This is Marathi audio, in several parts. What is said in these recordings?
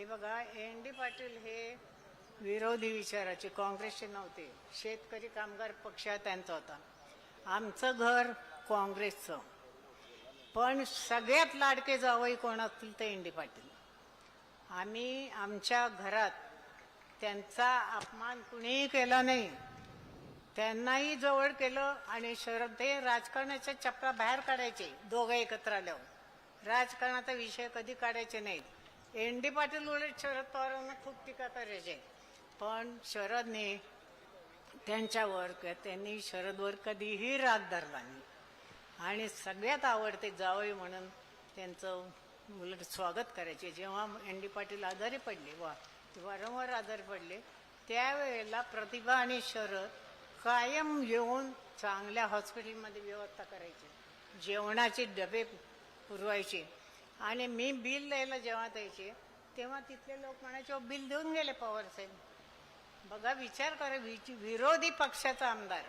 बघा, एन डी पाटील हे विरोधी विचाराचे, काँग्रेसचे नव्हते. शेतकरी कामगार पक्ष त्यांचा होता. आमचं घर काँग्रेसचं, पण सगळ्यात लाडके जावई कोण असतील ते एन डी पाटील. आम्ही आमच्या घरात त्यांचा अपमान कुणीही केला नाही. त्यांनाही जवळ केलं आणि शरद ते राजकारणाच्या चपला बाहेर काढायचे. दोघं एकत्र आल्यावर राजकारणाचा विषय कधी काढायचे नाहीत. एन डी पाटील उलट शरद पवारांना खूप टीका करायचे, पण शरदने त्यांच्यावर त्यांनी शरदवर कधीही राग धरला नाही. आणि सगळ्यात आवडते जावई म्हणून त्यांचं उलट स्वागत करायचे. जेव्हा एन डी पाटील आजारी पडले, वारंवार आजारी पडले, त्यावेळेला प्रतिभा आणि शरद कायम येऊन चांगल्या हॉस्पिटलमध्ये व्यवस्था करायची, जेवणाचे डबे पुरवायचे. आणि मी बिल द्यायला जेव्हा द्यायचे तेव्हा तिथले लोक म्हणायचे, बिल देऊन गेले पवार साहेब. बघा, विचार करा, विरोधी पक्षाचा आमदार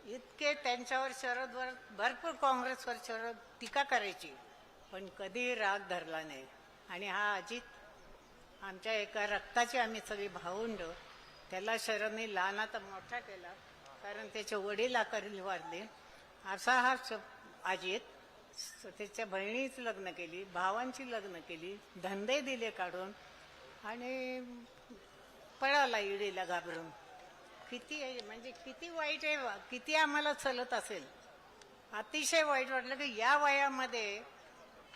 इतके त्यांच्यावर शरदवर भरपूर काँग्रेसवर शरद टीका करायची, पण कधीही राग धरला नाही. आणि हा अजित आमच्या एका रक्ताचे आम्ही सगळी भावंड. त्याला शरदने लहानाचा मोठा केला, कारण त्याचे वडील आकारीला वारले. असा हा अजित त्याच्या बहिणीच लग्न केली, भावांची लग्न केली, धंदे दिले काढून, आणि पळाला ईडीला घाबरून. किती म्हणजे किती वाईट आहे, किती आम्हाला चलत असेल. अतिशय वाईट वाटलं की या वयामध्ये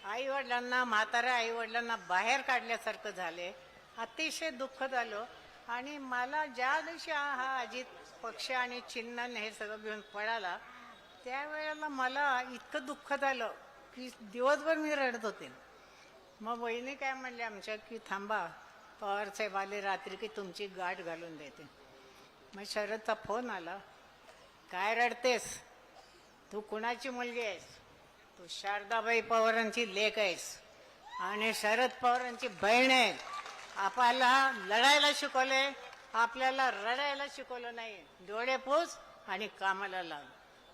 आईवडिलांना, म्हाताऱ्या आईवडिलांना बाहेर काढल्यासारखं झाले. अतिशय दुःख झालं. आणि मला ज्या दिवशी हा अजित पक्ष आणि चिन्ह हे सगळं घेऊन पळाला, त्यावेळेला मला इतकं दुःख झालं की दिवसभर मी रडत होते. मग बहिणी काय म्हणले आमच्या की थांबा, पवारसाहेब आले रात्री की तुमची गाठ घालून देते. मग शरदचा फोन आला, काय रडतेस, तू कुणाची मुलगी आहेस, तू शारदाबाई पवारांची लेक आहेस आणि शरद पवारांची बहीण आहे. आपल्याला लढायला शिकवले, आपल्याला रडायला शिकवलं नाही. डोळे पुस आणि कामाला लाग.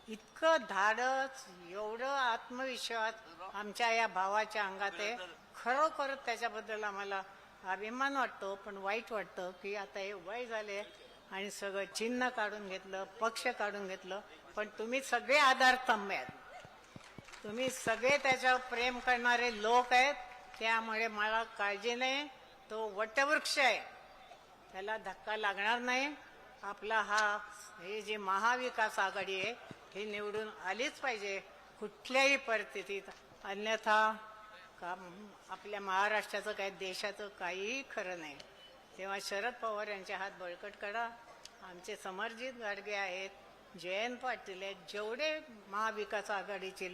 इतकं धाडस, एवढं आत्मविश्वास आमच्या या भावाच्या अंगात आहे. खरोखर त्याच्याबद्दल आम्हाला अभिमान वाटतो, पण वाईट वाटतं की आता हे वय झाले आणि सगळं चिन्ह काढून घेतलं, पक्ष काढून घेतलं. पण तुम्ही सगळे आधारस्तंभ आहेत, तुम्ही सगळे त्याच्यावर प्रेम करणारे लोक आहेत. त्यामुळे मला काळजी नाही. तो वटवृक्ष आहे, त्याला धक्का लागणार नाही. आपला हे जे महाविकास आघाडी आहे ही निवडून आलीच पाहिजे कुठल्याही परिस्थितीत. अन्यथा आपल्या महाराष्ट्राचं काही, देशाचं काहीही खरं नाही. तेव्हा शरद पवार यांचे हात बळकट करा. आमचे समरजित गाडगे आहेत, जयंत पाटील आहेत, जेवढे महाविकास आघाडीचे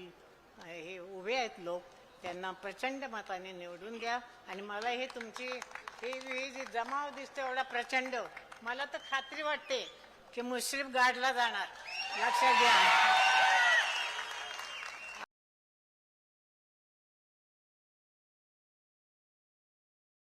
हे उभे आहेत लोक, त्यांना प्रचंड मताने निवडून घ्या. आणि मला हे तुमची ही जी जमाव दिसते एवढा प्रचंड, मला तर खात्री वाटते की मुश्रीफ गाडला जाणार. लक्षात घ्या.